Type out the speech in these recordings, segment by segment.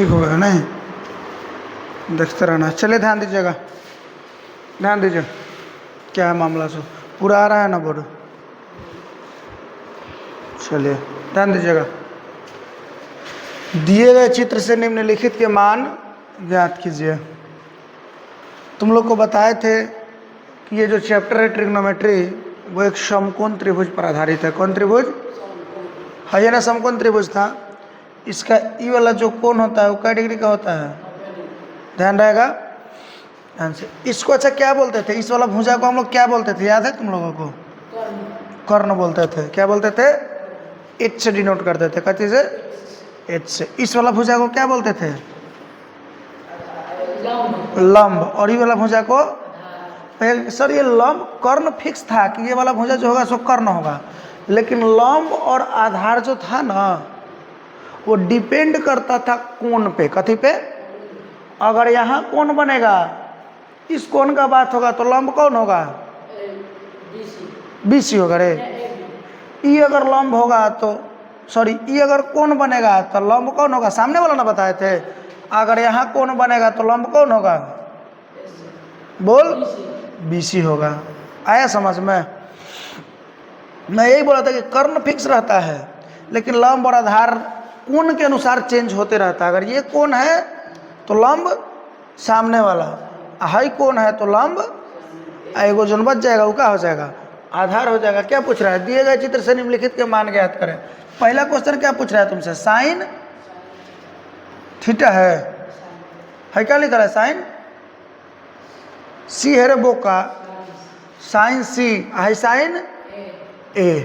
ठीक हो गया नहीं? देखते रहना। चलिए ध्यान दीजिएगा, ध्यान दीजिए क्या है मामला। सो पूरा आ रहा है ना बोर्ड? चलिए ध्यान दीजिएगा। दिए गए चित्र से निम्नलिखित के मान ज्ञात कीजिए। तुम लोग को बताए थे कि ये जो चैप्टर है ट्रिग्नोमेट्री वो एक समकोण त्रिभुज पर आधारित है। कौन त्रिभुज है? ये ना समकोण त्रिभुज था। इसका ई वाला जो कोण होता है वो कै डिग्री का होता है? ध्यान रहेगा ध्यान से। इसको अच्छा क्या बोलते थे? इस वाला भुजा को हम लोग क्या बोलते थे, याद है तुम लोगों को? कर्ण बोलते थे। क्या बोलते थे? एच से डिनोट करते थे। कहते से एच से। इस वाला भुजा को क्या बोलते थे? लंब। और ये वाला भुजा को? सर ये लंब कर्ण फिक्स था कि ये वाला भुजा जो होगा सो कर्ण होगा, लेकिन लंब और आधार जो था ना वो डिपेंड करता था कोण पे। कथी पे? अगर यहाँ कोण बनेगा, इस कोण का बात होगा तो लंब कौन होगा? बीसी होगा रे। ई अगर लंब होगा तो सॉरी ई अगर कोण बनेगा तो लंब कौन होगा? सामने वाला ना बताए थे। अगर यहाँ कोण बनेगा तो लंब कौन होगा? बोल, बीसी होगा। आया समझ में? मैं यही बोला था कि कर्ण फिक्स रहता है लेकिन लंब और आधार कोण के अनुसार चेंज होते रहता है। अगर ये कोण है तो लंब सामने वाला, हाई कोण है तो लंब एगो जोन बच जाएगा वो क्या हो जाएगा? आधार हो जाएगा। क्या पूछ रहा है? दिए गए चित्र से निम्नलिखित के मान ज्ञात करें। पहला क्वेश्चन क्या पूछ रहा है तुमसे? साइन थीटा है क्या लिखा है? साइन सी है रे बोका। साइन सी है साइन ए।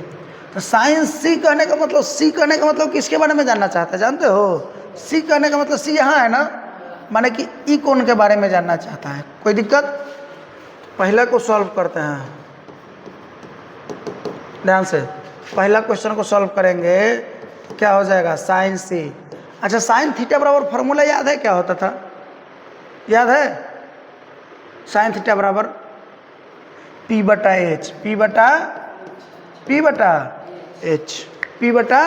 तो साइन सी कहने का मतलब, सी कहने का मतलब किसके बारे में जानना चाहता है जानते हो? सी कहने का मतलब सी यहाँ है ना, माने कि ई कोण के बारे में जानना चाहता है। कोई दिक्कत? पहला को सॉल्व करते हैं ध्यान से। पहला क्वेश्चन को सॉल्व करेंगे क्या हो जाएगा? साइन सी। अच्छा साइन थीटा बराबर फॉर्मूला याद है क्या होता था? याद है? साइन थीटा बराबर पी बटा एच। पी बटा एच। पी बटा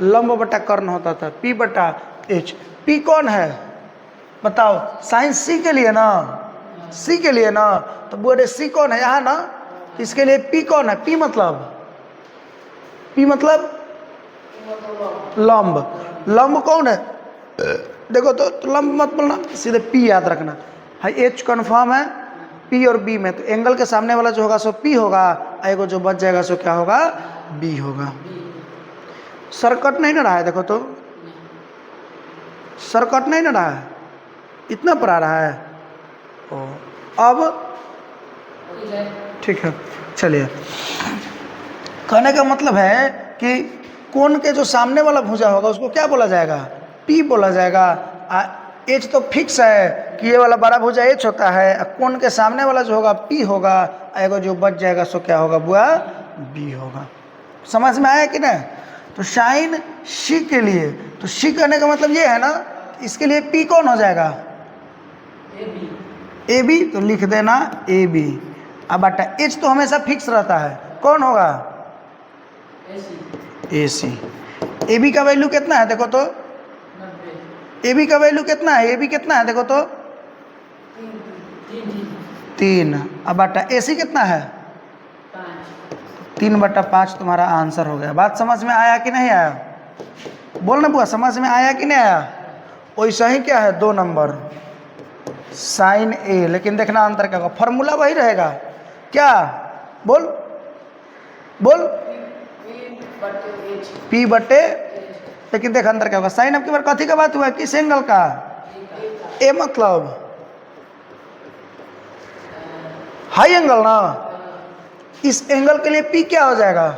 लंब बटा कर्ण होता था। पी बटा एच। पी कौन है बताओ? साइन सी के लिए ना, सी के लिए ना। तो बोले सी कौन है यहाँ ना, इसके लिए पी कौन है? पी मतलब लंब। लंब कौन है देखो तो लंब मत बोलना, सीधे पी याद रखना है। एच कन्फर्म है पी और बी में, तो एंगल के सामने वाला जो होगा सो पी होगा, एगो जो बच जाएगा सो क्या होगा? बी होगा। सरकट नहीं ना रहा है देखो तो, सरकट नहीं ना रहा है, इतना पर आ रहा है। ओ अब ठीक है। चलिए कहने का मतलब है कि कोण के जो सामने वाला भुजा होगा उसको क्या बोला जाएगा? पी बोला जाएगा। एच तो फिक्स है कि ये वाला बड़ा भुजा एच होता है, कोण के सामने वाला जो होगा पी होगा, एगो जो बच जाएगा सो क्या होगा बुआ? बी होगा। समझ में आया कि नहीं? तो साइन सी के लिए, तो सी कहने का मतलब ये है ना, इसके लिए पी कौन हो जाएगा? A B. तो लिख देना ए बी। अब बटा एच तो हमेशा फिक्स रहता है, कौन होगा? ए सी। ए बी का वैल्यू कितना है देखो तो? ए बी का वैल्यू कितना है? ए बी कितना है देखो तो? 3। अब बटा ए सी कितना है? 3/5 तुम्हारा आंसर हो गया। बात समझ में आया कि नहीं आया? बोलना बुआ, समझ में आया कि नहीं आया? वैसा ही क्या है 2 नंबर साइन ए, लेकिन देखना अंतर क्या होगा? फॉर्मूला वही रहेगा क्या? बोल बोल पी बटे, लेकिन देख अंदर क्या होगा? साइन अब की बार कथी का बात हुआ है? किस एंगल का? ए मतलब हाई एंगल ना। इस एंगल के लिए पी क्या हो जाएगा?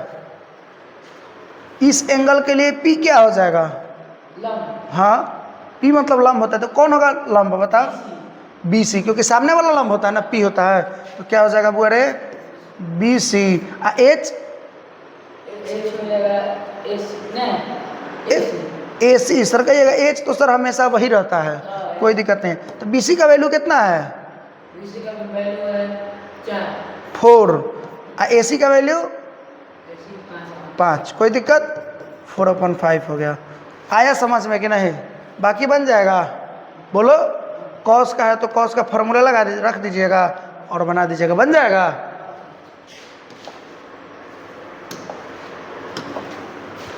इस एंगल के लिए पी क्या हो जाएगा? हाँ पी मतलब लंब होता है, तो कौन होगा लंब बताओ? बी सी, क्योंकि सामने वाला लंब होता है ना, पी होता है। तो क्या हो जाएगा बुआ रे? B C. H A C sir कहिएगा। एच तो सर हमेशा वही रहता है, कोई दिक्कत नहीं। तो बी सी का वैल्यू कितना है? बी सी का वैल्यू है 4। ए सी का वैल्यू 5। कोई दिक्कत? 4/5 हो गया। आया समझ में कि नहीं? बाकी बन जाएगा। बोलो, कॉस का है तो कॉस का फॉर्मूला लगा दीजिए, रख दीजिएगा और बना दीजिएगा, बन जाएगा।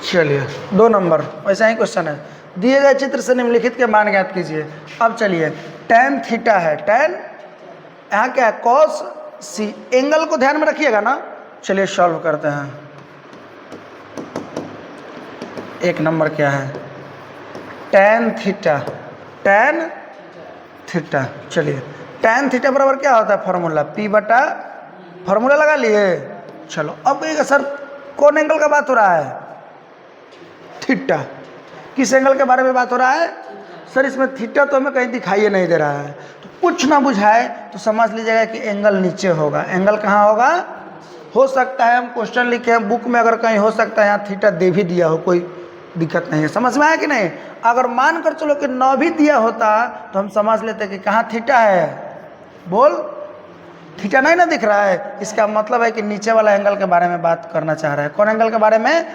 चलिए 2 नंबर वैसा ही क्वेश्चन है। दिए गए चित्र से निम्नलिखित के मान ज्ञात कीजिए। अब चलिए, tan थीटा है, tan यहाँ क्या है, कॉस सी, एंगल को ध्यान में रखिएगा ना। चलिए सॉल्व करते हैं। 1 नंबर क्या है, tan थीटा, tan थीटा। चलिए tan थीटा बराबर क्या होता है, फॉर्मूला P बटा, फॉर्मूला लगा लिए। चलो अब एक सर कौन एंगल का बात हो रहा है, थीटा। किस एंगल के बारे में बात हो रहा है सर, इसमें थीटा तो हमें कहीं दिखाई नहीं दे रहा है, तो कुछ ना बुझाए तो समझ लीजिएगा कि एंगल नीचे होगा। एंगल कहाँ होगा, हो सकता है हम क्वेश्चन लिखे हैं बुक में, अगर कहीं हो सकता है यहाँ थीटा दे भी दिया हो, कोई दिक्कत नहीं है। समझ में आया कि नहीं। अगर मान कर चलो कि 9 भी दिया होता तो हम समझ लेते कि कहाँ थीटा है। बोल, थीटा नहीं ना दिख रहा है, इसका मतलब है कि नीचे वाला एंगल के बारे में बात करना चाह रहा है। कौन एंगल के बारे में,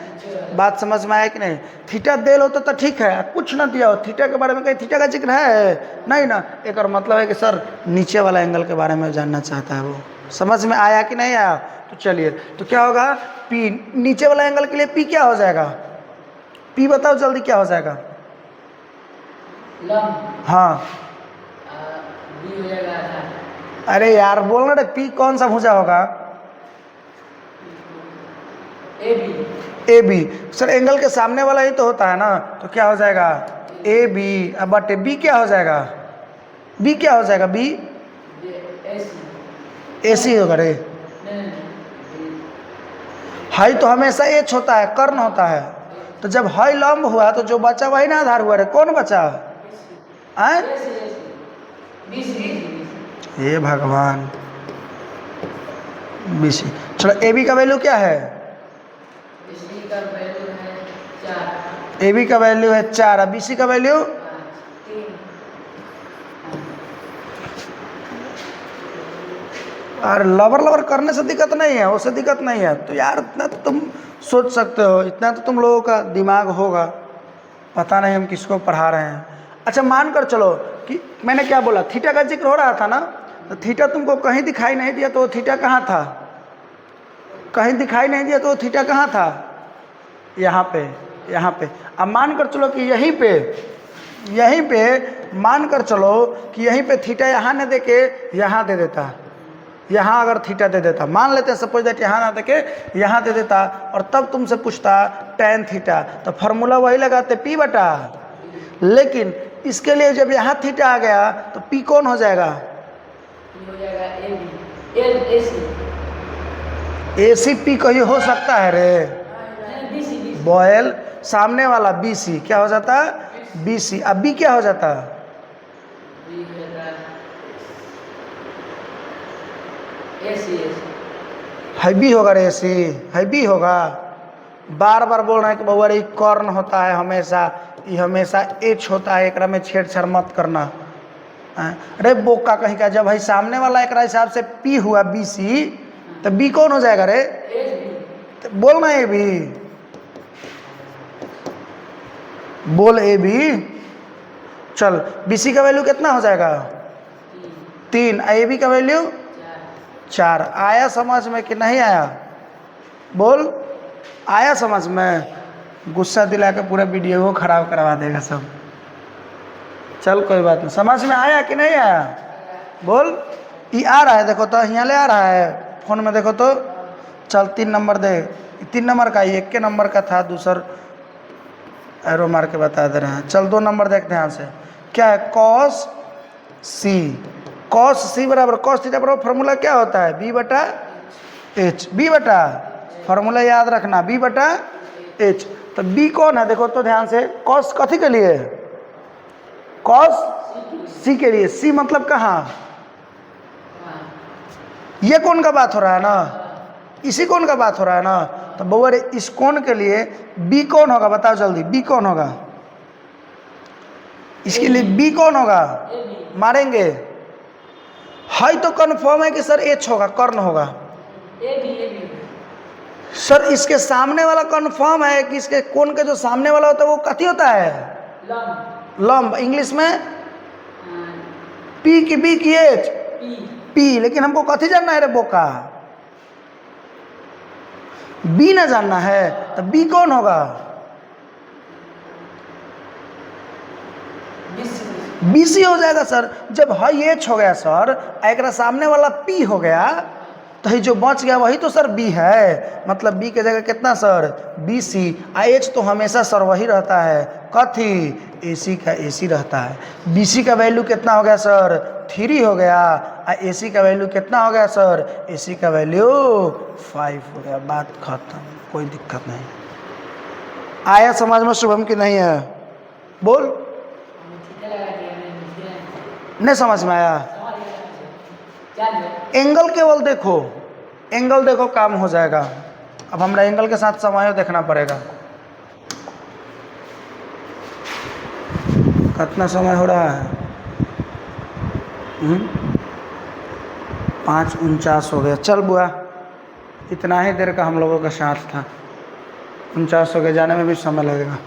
बात समझ में आया कि नहीं। थीटा देल होता तो ठीक है, कुछ ना दिया हो, थीटा के बारे में कहीं थीटा का जिक्र है नहीं ना, एक और मतलब है कि सर नीचे वाला एंगल के बारे में जानना चाहता है वो। समझ में आया कि नहीं आया। तो चलिए, तो क्या होगा, P, नीचे वाला एंगल के लिए P क्या हो जाएगा, P बताओ जल्दी क्या हो जाएगा। हाँ B हो जाएगा आधा। अरे यार बोलना रे, P कौन सा भुजा होगा, ए बी। सर एंगल के सामने वाला ही तो होता है ना, तो क्या हो जाएगा ए बी। अब बटे बी क्या हो जाएगा, बी क्या हो जाएगा, बी ए सी होगा रे। हाई तो हमेशा एच होता है, कर्ण होता है, तो जब हाई लंब हुआ तो जो बचा वही ना आधार हुआ रे। कौन बचा आए, हे भगवान, बी सी। चलो ए बी का वैल्यू क्या है, ए बी का वैल्यू है 4, अब बी सी का वैल्यू 3। और लवर लवर करने से दिक्कत नहीं है, उससे दिक्कत नहीं है। तो यार इतना तो तुम सोच सकते हो, इतना तो तुम लोगों का दिमाग होगा। पता नहीं हम किसको पढ़ा रहे हैं। अच्छा मान कर चलो कि मैंने क्या बोला, थीटा का जिक्र हो रहा था ना, तो थीटा तुमको कहीं दिखाई नहीं दिया तो थीटा कहाँ था, कहीं दिखाई नहीं दिया तो थीटा कहाँ था, यहाँ पे, यहाँ पे। अब मान कर चलो कि यहीं पे मान कर चलो कि यहीं पे थीटा यहाँ न दे के यहाँ दे देता, यहाँ अगर थीटा दे देता, मान लेते हैं सपोज दैट यहाँ ना दे के यहाँ दे देता, और तब तुमसे पूछता tan थीटा, तो फॉर्मूला वही लगाते P बटा। लेकिन इसके लिए जब यहाँ थीटा आ गया तो P कौन हो जाएगा, हो जाएगा ए सी P कहीं हो सकता है रे बॉयल, सामने वाला बी सी क्या हो जाता है, बी सी। अब बी क्या हो जाता है, है बी होगा रे, सी है बी होगा। बार बार बोल रहे हैं कि बउआ रे कर्ण होता है हमेशा, ये हमेशा एच होता है, एकरा में छेड़छाड़ मत करना। अरे बोका कहीं का, जब भाई सामने वाला एक हिसाब से पी हुआ बी सी, तो बी कौन हो जाएगा रे, तो बोलना ए बी, बोल ए बी। चल बी सी का वैल्यू कितना हो जाएगा 3, ए बी का वैल्यू 4। आया समझ में कि नहीं आया, बोल आया समझ में। गुस्सा दिला के पूरा वीडियो को खराब करवा देगा सब। चल कोई बात नहीं, समझ में आया कि नहीं आया, बोल। ये आ रहा है देखो तो, यहाँ ले आ रहा है फोन में देखो तो। चल 3 नंबर दे, 3 नंबर का, 1 के नंबर का था, दूसर एरो मार के बता दे रहे हैं। चल 2 नंबर देख ध्यान से, क्या है, कॉस सी, कॉस सी बराबर कॉस थीटा बराबर फॉर्मूला क्या होता है, बी बटा एच, बी बटा, फॉर्मूला याद रखना बी बटा एच। तो बी कौन है देखो तो ध्यान से, कॉस कथी के लिए, कॉस सी के लिए। सी मतलब कहाँ, ये कौन का बात हो रहा है ना, इसी कौन का बात हो रहा है ना। तो बउआ रे इस कौन के लिए बी कौन होगा, बताओ जल्दी, बी कौन होगा, इसके लिए बी कौन होगा, मारेंगे। हाई तो कन्फर्म है कि सर एच होगा, कर्ण होगा। सर इसके सामने वाला कन्फर्म है कि इसके कोण के जो सामने वाला होता है वो कथी होता है, लंब इंग्लिश में हाँ, पी की बी की एच पी पी, लेकिन हमको कथी जानना है रे बोका, बी ना जानना है, तो बी कौन होगा, बीसी हो जाएगा सर। जब हाई एच हो गया सर, एक सामने वाला पी हो गया, तो ये जो बच गया वही तो सर बी है, मतलब बी के जगह कितना सर बी सी। एच तो हमेशा सर वही रहता है, कथी ए सी का ए सी रहता है। बी सी का वैल्यू कितना हो गया सर 3 हो गया, और ए सी का वैल्यू कितना हो गया सर, ए सी का वैल्यू 5 हो गया, बात खत्म, कोई दिक्कत नहीं। आया समझ में शुभम की नहीं है, बोल, नहीं समझ में आया। एंगल केवल देखो, एंगल देखो काम हो जाएगा। अब हमरा एंगल के साथ समय देखना पड़ेगा, कितना समय हो रहा है, 5:49 हो गया। चल बुआ, इतना ही देर का हम लोगों का साथ था, 49 हो गया, जाने में भी समय लगेगा।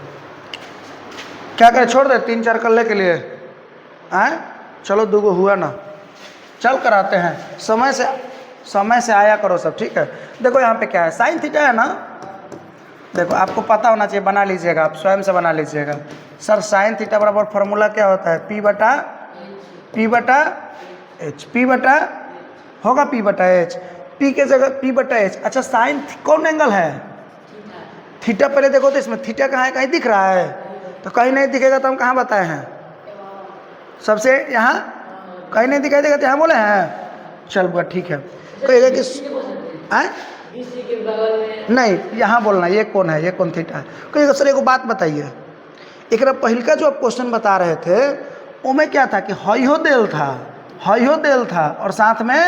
क्या करें, छोड़ दे 3-4 कल्ले के लिए, आए चलो 2 हुआ ना, चल कराते हैं। समय से आया करो सब, ठीक है। देखो यहाँ पे क्या है, साइन थीटा है ना, देखो आपको पता होना चाहिए, बना लीजिएगा, आप स्वयं से बना लीजिएगा। सर साइन थीटा बराबर फॉर्मूला क्या होता है, पी बटा एच, पी बटा होगा पी बटा एच, पी के जगह पी बटा एच। अच्छा साइन कौन एंगल है, थीटा। पहले देखो तो इसमें थीटा कहाँ है, कहीं दिख रहा है, तो कहीं नहीं दिखेगा तो हम कहाँ बताए हैं, सबसे यहाँ कहीं नहीं दिखाई देगा तो यहाँ बोले हैं। चल बुआ ठीक है, कहेगा कि आए के बगल में नहीं, यहाँ बोलना ये कौन है, ये कौन थीटा है। कहेगा सर एक बात बताइए, एक पहिल का जो आप क्वेश्चन बता रहे थे उसमें क्या था कि हयो देल था और साथ में,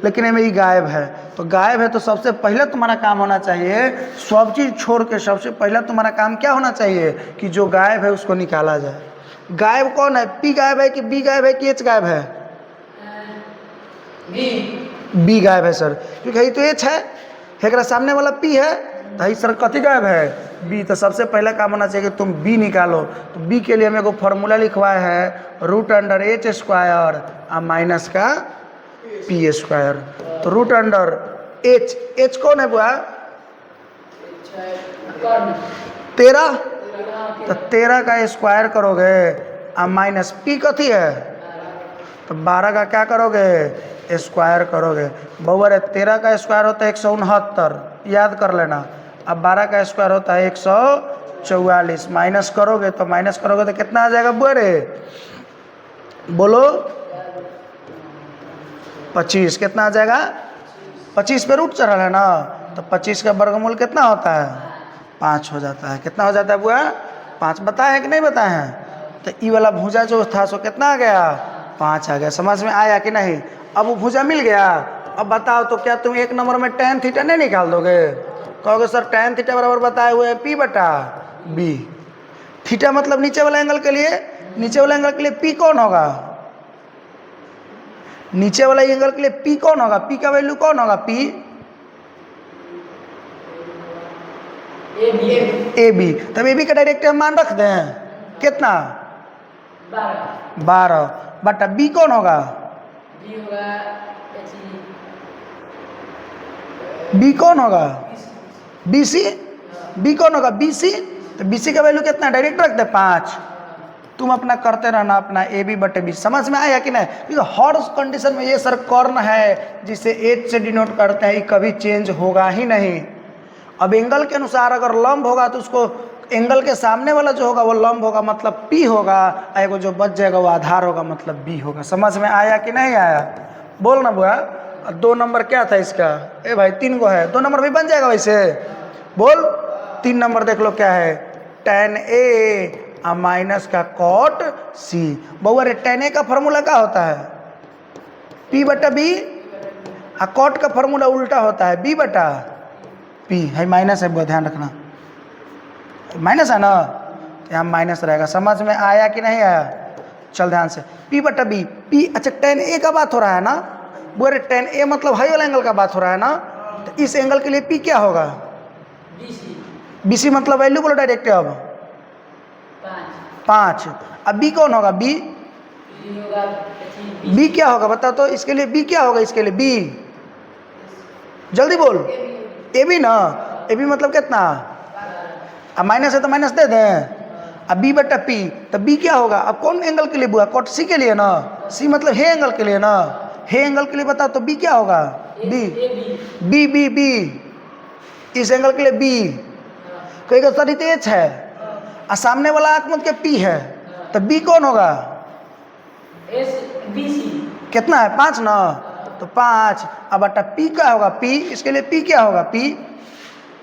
लेकिन में ये गायब है, तो गायब है तो सबसे पहले तुम्हारा काम होना चाहिए, सब चीज़ छोड़ के सबसे पहले तुम्हारा काम क्या होना चाहिए कि जो गायब है उसको निकाला जाए। गायब कौन है, पी गायब है कि बी गायब है कि एच गायब है, बी गायब है सर, क्योंकि यही तो एच है, एक सामने वाला पी है, तो यही सर कथी गायब है, बी। तो सबसे पहला काम होना चाहिए कि तुम बी निकालो। तो बी के लिए मेरे को फॉर्मूला लिखवाया है √(h² और माइनस का p²। तो √(h) कौन है बुआ, 13, तो 13 का स्क्वायर करोगे और माइनस पी कथी है, तो 12 का क्या करोगे स्क्वायर करोगे। बउआ रे 13 का स्क्वायर होता है 169, याद कर लेना। अब 12 का स्क्वायर होता है 144, माइनस करोगे तो कितना आ जाएगा बुआ रे, बोलो 25, कितना आ जाएगा, 25 पे रूट चढ़ा है ना, तो 25 का वर्गमूल कितना होता है 5 हो जाता है। कितना हो जाता है बुआ, 5 बताए हैं कि नहीं बताए हैं। तो ई वाला भुजा जो था सो कितना आ गया, 5 आ गया। समझ में आया कि नहीं। अब वो भुजा मिल गया, अब बताओ तो क्या तुम 1 नंबर में tan थीटा नहीं निकाल दोगे, कहोगे सर tan थीटा बराबर बताए हुए हैं p बटा b। थीटा मतलब नीचे वाला एंगल के लिए, नीचे वाला एंगल के लिए p कौन होगा, नीचे वाला एंगल के लिए p कौन होगा, p का वैल्यू कौन होगा, p ए बी। तब ए बी का डायरेक्ट हम मान रख दें कितना 12 बटा बी कौन होगा, बी कौन होगा बी सी, बी कौन होगा बी सी। तो बी सी का वैल्यू कितना डायरेक्ट रख दे 5। तुम अपना करते रहना अपना ए बी बटे बी। समझ में आया कि नहीं, क्योंकि हर कंडीशन में ये सर कर्ण है जिसे एच से डिनोट करते हैं, ये कभी चेंज होगा ही नहीं। अब एंगल के अनुसार अगर लंब होगा तो उसको एंगल के सामने वाला जो होगा वो लंब होगा मतलब P होगा, एगो जो बच जाएगा वो आधार होगा मतलब B होगा। समझ में आया कि नहीं आया, बोल ना बुआ। 2 नंबर क्या था इसका, ए भाई 3 गो है, 2 नंबर भी बन जाएगा वैसे, बोल 3 नंबर देख लो क्या है, tan A और माइनस का cot C। बउआ रे tan A का फॉर्मूला क्या होता है P बटा B, और cot का फॉर्मूला उल्टा होता है B बटा P है, माइनस है बुआ, ध्यान रखना माइनस है ना, यहाँ माइनस रहेगा। समझ में आया कि नहीं आया, चल ध्यान से, P बटा B, P अच्छा tan A का बात हो रहा है ना, बोले tan A मतलब हाई वाला एंगल का बात हो रहा है ना, तो इस एंगल के लिए P क्या होगा BC मतलब वैल्यू बोलो डायरेक्ट। अब 5। अब बी कौन होगा? बी बी होगा बी। बी क्या होगा बताओ तो, इसके लिए बी क्या होगा? इसके लिए बी जल्दी बोल। ए बी ना, ए बी मतलब कितना? अब माइनस है तो माइनस दे दें। अब बी बटा पी, तो बी क्या होगा? अब कौन एंगल के लिए बुआ? कॉट सी के लिए ना, सी मतलब हे एंगल के लिए ना, हे एंगल के लिए बताओ तो बी क्या होगा? बी बी बी बी इस एंगल के लिए बी। कहेगा सर ये तो एच है और सामने वाला आंख मत के पी है, तो बी कौन होगा? S B C. कितना है? 5 ना, तो 5। अब बटा पी क्या होगा? पी, इसके लिए पी क्या होगा? पी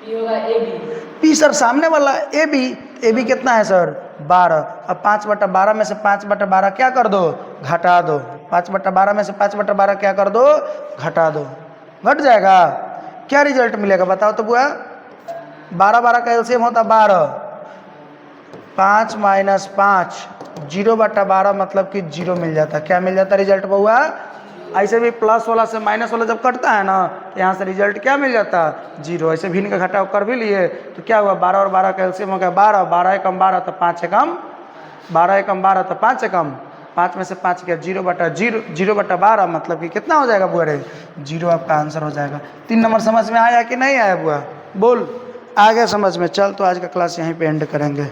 पी होगा ए बी। पी सर सामने वाला ए बी, ए बी कितना है सर? 12। अब 5/12 में से 5/12 क्या कर दो? घटा दो। 5/12 में से 5/12 क्या कर दो? घटा दो। घट जाएगा। क्या रिजल्ट मिलेगा बताओ तो बुआ? 12/12 का एलसीएम होता 12। 5 माइनस 5 0/12 मतलब कि 0 मिल जाता। क्या मिल जाता रिजल्ट बुआ? ऐसे भी प्लस वाला से माइनस वाला जब कटता है ना, तो यहाँ से रिजल्ट क्या मिल जाता? 0। ऐसे भिन्न का घटाव कर भी लिए तो क्या हुआ? 12 और 12 का एलसीएम हो गया 12। 12 एकम 12 तो 5 एकम 12 एकम 12 तो 5 एकम 5 में से 5 गया 0/0 0/12 मतलब कि कितना हो जाएगा बुआ रे? 0 आपका आंसर हो जाएगा। 3 नंबर समझ में आया कि नहीं आया बुआ? बोल आ गया समझ में? चल तो आज का क्लास यहीं पे एंड करेंगे।